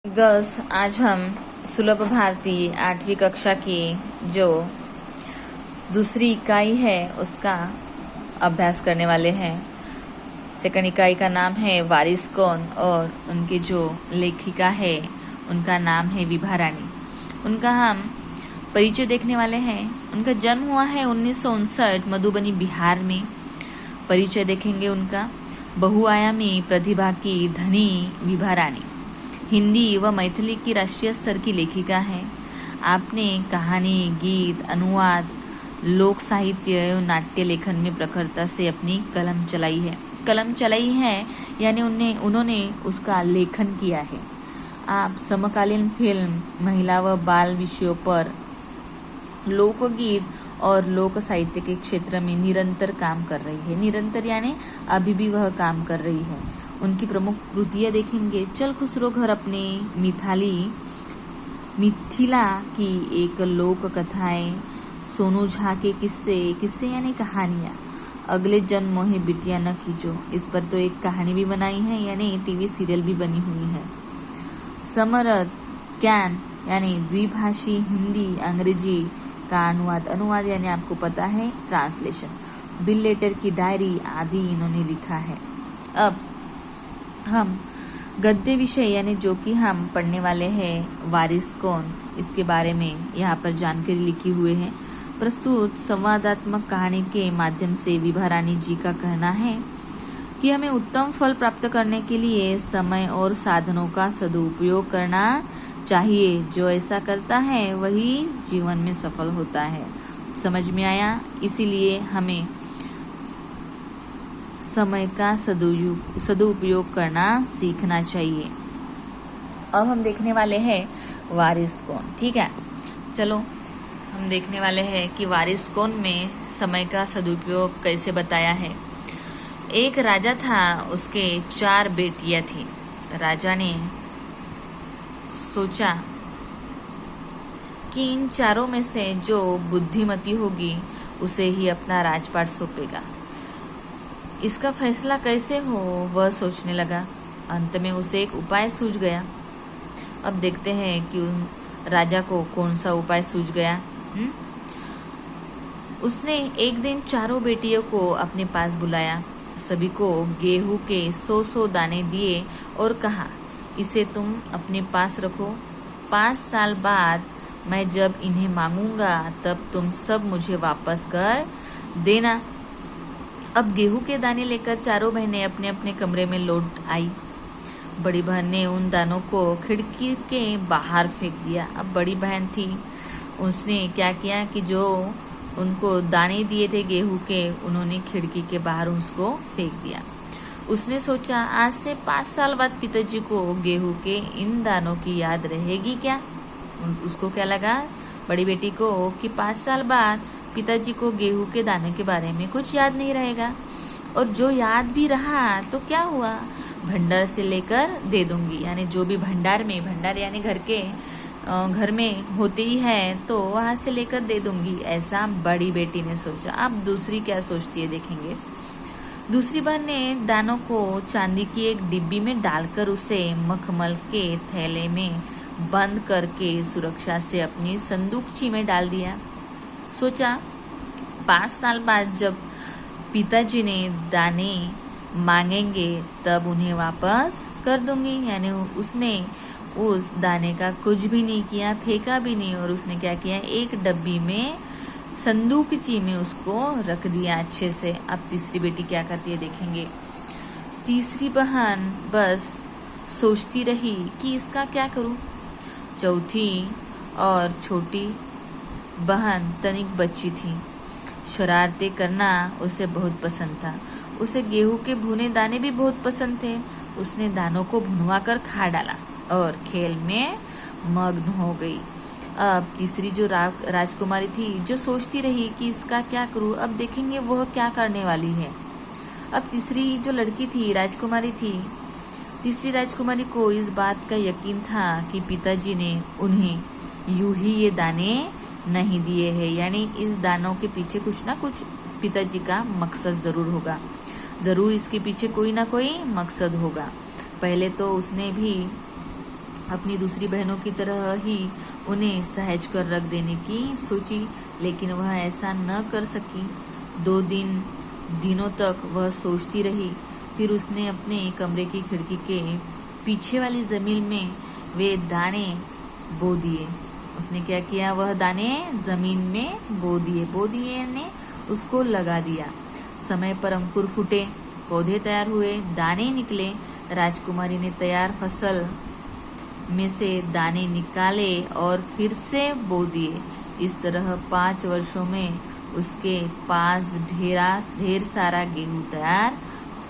Girls, आज हम सुलभ भारती 8वीं कक्षा की जो दूसरी इकाई है उसका अभ्यास करने वाले हैं। सेकंड इकाई का नाम है वारिस कौन और उनकी जो लेखिका है उनका नाम है विभा रानी। उनका हम परिचय देखने वाले हैं। उनका जन्म हुआ है 1959 मधुबनी बिहार में। परिचय देखेंगे उनका। बहुआयामी प्रतिभा की धनी विभा रानी हिंदी व मैथिली की राष्ट्रीय स्तर की लेखिका है। आपने कहानी, गीत, अनुवाद, लोक साहित्य एवं नाट्य लेखन में प्रखरता से अपनी कलम चलाई है यानी उन्होंने उसका लेखन किया है। आप समकालीन फिल्म, महिला व बाल विषयों पर लोकगीत और लोक साहित्य के क्षेत्र में निरंतर काम कर रही है। निरंतर यानी अभी भी वह काम कर रही है। उनकी प्रमुख कृतियां देखेंगे। चल खुसरो घर अपने, मिथिला की एक लोक कथाएं, सोनू झा के किस्से यानी कहानियां, अगले जन्म मोहे बिटिया न कीजो, इस पर तो एक कहानी भी बनाई है यानी टीवी सीरियल भी बनी हुई है। समरथ कैन यानी द्विभाषी हिंदी अंग्रेजी का अनुवाद यानी आपको पता है ट्रांसलेशन। बिल लेटर की डायरी आदि इन्होंने लिखा है। अब हम गद्य विषय यानी जो कि हम पढ़ने वाले हैं वारिस कौन, इसके बारे में यहाँ पर जानकारी लिखी हुए हैं। प्रस्तुत संवादात्मक कहानी के माध्यम से विभा रानी जी का कहना है कि हमें उत्तम फल प्राप्त करने के लिए समय और साधनों का सदुपयोग करना चाहिए। जो ऐसा करता है वही जीवन में सफल होता है। समझ में आया? इसीलिए हमें समय का सदुपयोग करना सीखना चाहिए। अब हम देखने वाले हैं वारिस कौन। ठीक है, चलो हम देखने वाले हैं कि वारिस कौन में समय का सदुपयोग कैसे बताया है। एक राजा था, उसके 4 बेटियां थी। राजा ने सोचा कि इन चारों में से जो बुद्धिमती होगी उसे ही अपना राजपाट सौंपेगा। इसका फैसला कैसे हो वह सोचने लगा। अंत में उसे एक उपाय सूझ गया। अब देखते हैं कि उन राजा को कौन सा उपाय सूझ गया। उसने एक दिन चारों बेटियों को अपने पास बुलाया, सभी को गेहूं के 100 दाने दिए और कहा, इसे तुम अपने पास रखो। 5 साल बाद मैं जब इन्हें मांगूंगा तब तुम सब मुझे वापस कर देना। अब गेहूं के दाने लेकर चारों बहनें अपने अपने कमरे में लौट आई। बड़ी बहन ने उन दानों को खिड़की के बाहर फेंक दिया। अब बड़ी बहन थी, उसने क्या किया कि जो उनको दाने दिए थे गेहूं के, उन्होंने खिड़की के बाहर उसको फेंक दिया। उसने सोचा आज से 5 साल बाद पिताजी को गेहूं के इन दानों की याद रहेगी क्या। उसको क्या लगा बड़ी बेटी को कि 5 साल बाद पिताजी को गेहूं के दाने के बारे में कुछ याद नहीं रहेगा, और जो याद भी रहा तो क्या हुआ, भंडार से लेकर दे दूंगी। यानी जो भी भंडार यानी घर में होती ही है तो वहां से लेकर दे दूंगी, ऐसा बड़ी बेटी ने सोचा। अब दूसरी क्या सोचती है देखेंगे। दूसरी बहन ने दानों को चांदी की एक डिब्बी में डालकर उसे मखमल के थैले में बंद करके सुरक्षा से अपनी संदूकची में डाल दिया। सोचा 5 साल बाद जब पिताजी ने दाने मांगेंगे तब उन्हें वापस कर दूंगी। यानी उसने उस दाने का कुछ भी नहीं किया, फेंका भी नहीं, और उसने क्या किया, एक डब्बी में संदूकची में उसको रख दिया अच्छे से। अब तीसरी बेटी क्या करती है देखेंगे। तीसरी बहन बस सोचती रही कि इसका क्या करूं। चौथी और छोटी बहन तनिक बच्ची थी। शरारतें करना उसे बहुत पसंद था। उसे गेहूं के भुने दाने भी बहुत पसंद थे। उसने दानों को भुनवा कर खा डाला और खेल में मग्न हो गई। अब तीसरी जो राजकुमारी थी, जो सोचती रही कि इसका क्या करूं, अब देखेंगे वह क्या करने वाली है। अब तीसरी जो लड़की थी, राजकुमारी थी, तीसरी राजकुमारी को इस बात का यकीन था कि पिताजी ने उन्हें यूं ही ये दाने नहीं दिए हैं, यानी इस दानों के पीछे कुछ ना कुछ पिताजी का मकसद जरूर होगा। जरूर इसके पीछे कोई ना कोई मकसद होगा। पहले तो उसने भी अपनी दूसरी बहनों की तरह ही उन्हें सहेज कर रख देने की सोची, लेकिन वह ऐसा न कर सकी। 2 दिनों तक वह सोचती रही। फिर उसने अपने कमरे की खिड़की के पीछे वाली जमीन में वे दाने बो दिए। उसने क्या किया, वह दाने जमीन में बो दिए ने उसको लगा दिया। समय पर अंकुर फूटे, पौधे तैयार हुए, दाने निकले। राजकुमारी ने तैयार फसल में से दाने निकाले और फिर से बो दिए। इस तरह 5 वर्षों में उसके पास ढेर सारा गेहूं तैयार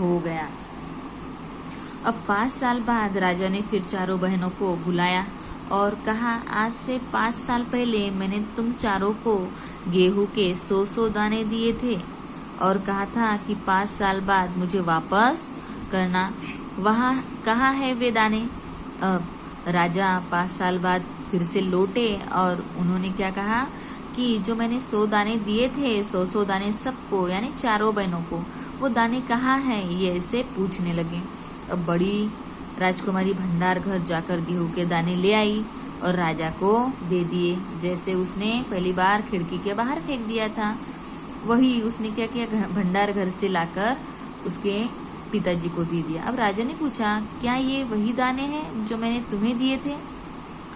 हो गया। अब 5 साल बाद राजा ने फिर चारों बहनों को बुलाया और कहा, आज से 5 साल पहले मैंने तुम चारों को गेहूं के 100 दाने दिए थे और कहा था कि 5 साल बाद मुझे वापस करना। वहाँ कहाँ है वे दाने? अब राजा 5 साल बाद फिर से लौटे और उन्होंने क्या कहा कि जो मैंने 100 दाने दिए थे, 100 दाने सबको, यानी चारों बहनों को, वो दाने कहाँ हैं, ये ऐसे पूछने लगे। अब बड़ी राजकुमारी भंडार घर जाकर गेहूं के दाने ले आई और राजा को दे दिए। जैसे उसने पहली बार खिड़की के बाहर फेंक दिया था, वही उसने क्या किया, भंडार घर से लाकर उसके पिताजी को दे दिया। अब राजा ने पूछा, क्या ये वही दाने हैं जो मैंने तुम्हें दिए थे?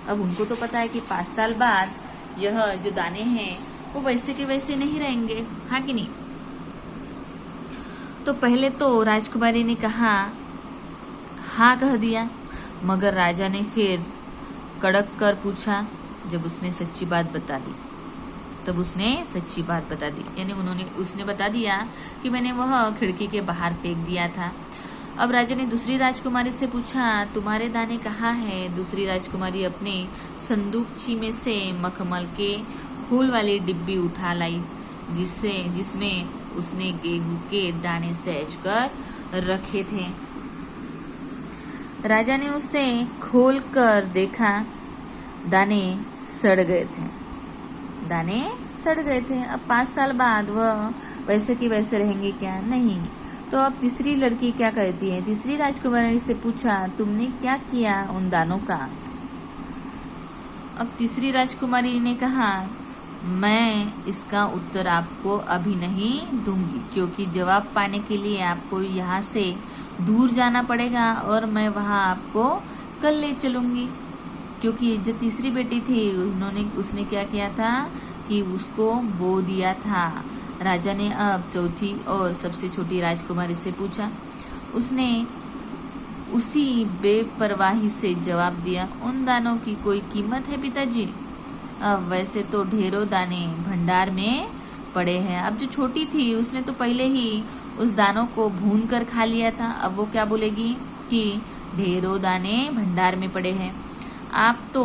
अब उनको तो पता है कि 5 साल बाद यह जो दाने हैं वो वैसे के वैसे नहीं रहेंगे, हाँ कि नहीं? तो पहले तो राजकुमारी ने कहा, हाँ कह दिया, मगर राजा ने फिर कड़क कर पूछा। जब उसने सच्ची बात बता दी, तब उसने सच्ची बात बता दी, यानी उसने बता दिया कि मैंने वह खिड़की के बाहर फेंक दिया था। अब राजा ने दूसरी राजकुमारी से पूछा, तुम्हारे दाने कहाँ हैं? दूसरी राजकुमारी अपने संदूकची में से मखमल के फूल वाली डिब्बी उठा लाई, जिसमें उसने गेहूं के दाने सहेज कर रखे थे। राजा ने उसे खोलकर देखा, दाने सड़ गए थे। अब 5 साल बाद वह वैसे की वैसे रहेंगे क्या? नहीं। तो अब तीसरी लड़की क्या कहती है? तीसरी राजकुमारी से पूछा, तुमने क्या किया उन दानों का? अब तीसरी राजकुमारी ने कहा, मैं इसका उत्तर आपको अभी नहीं दूंगी, क्योंकि जवाब पाने के लिए आपको यहाँ से दूर जाना पड़ेगा और मैं वहाँ आपको कल ले चलूंगी। क्योंकि जो तीसरी बेटी थी उसने क्या किया था कि उसको बो दिया था। राजा ने अब चौथी और सबसे छोटी राजकुमारी से पूछा। उसने उसी बेपरवाही से जवाब दिया, उन दानों की कोई कीमत है पिताजी? अब वैसे तो ढेरों दाने भंडार में पड़े हैं। अब जो छोटी थी उसने तो पहले ही उस दानों को भून कर खा लिया था। अब वो क्या बोलेगी कि ढेरों दाने भंडार में पड़े हैं। आप तो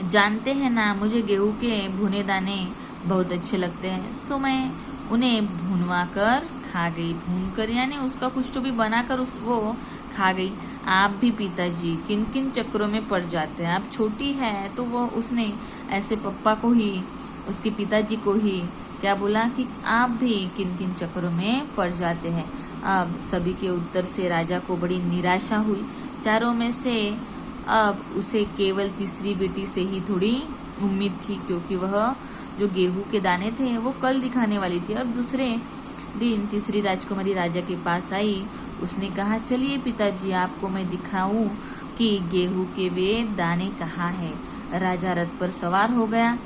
जानते हैं ना, मुझे गेहूं के भुने दाने बहुत अच्छे लगते हैं, सो मैं उन्हें भूनवा कर खा गई। भून कर यानी उसका कुछ तो भी बनाकर वो खा गई। आप भी पिताजी किन किन चक्रों में पड़ जाते हैं। अब छोटी है तो वो उसने ऐसे पप्पा को ही, उसके पिताजी को ही क्या बोला कि आप भी किन किन चक्रों में पड़ जाते हैं। अब सभी के उत्तर से राजा को बड़ी निराशा हुई। चारों में से अब उसे केवल तीसरी बेटी से ही थोड़ी उम्मीद थी, क्योंकि वह जो गेहूं के दाने थे वो कल दिखाने वाली थी। अब दूसरे दिन तीसरी राजकुमारी राजा के पास आई। उसने कहा, चलिए पिताजी, आपको मैं दिखाऊं कि गेहूं के वे दाने कहाँ हैं। राजा रथ पर सवार हो गया।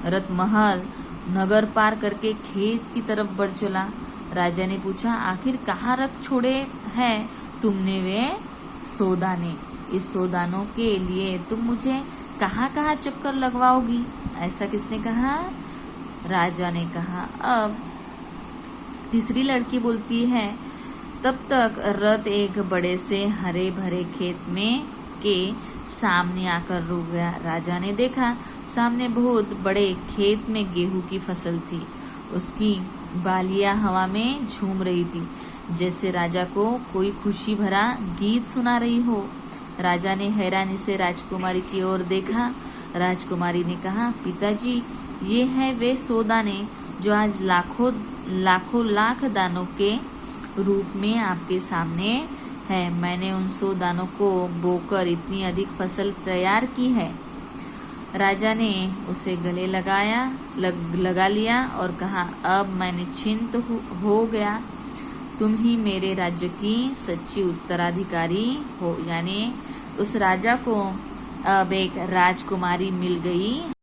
रथ महल नगर पार करके खेत की तरफ बढ़ चला। राजा ने पूछा, आखिर कहाँ रख छोड़े हैं तुमने वे 100 दाने? इस 100 दानों के लिए तुम मुझे कहाँ कहाँ चक्कर लगवाओगी? ऐसा किसने कहा? राजा ने कहा। अब तीसरी लड़की बोलती है, तब तक रथ एक बड़े से हरे भरे खेत में के सामने आकर रुक गया। राजा ने देखा, सामने बहुत बड़े खेत में गेहूं की फसल थी। उसकी बालियां हवा में झूम रही थी, जैसे राजा को कोई खुशी भरा गीत सुना रही हो। राजा ने हैरानी से राजकुमारी की ओर देखा। राजकुमारी ने कहा, पिताजी, ये है वे 100 दाने जो आज लाखों लाख दानों के रूप में आपके सामने है। मैंने उन 100 दानों को बोकर इतनी अधिक फसल तैयार की है। राजा ने उसे गले लगा लिया और कहा, अब मैं निश्चिंत हो गया। तुम ही मेरे राज्य की सच्ची उत्तराधिकारी हो। यानी उस राजा को अब एक राजकुमारी मिल गई।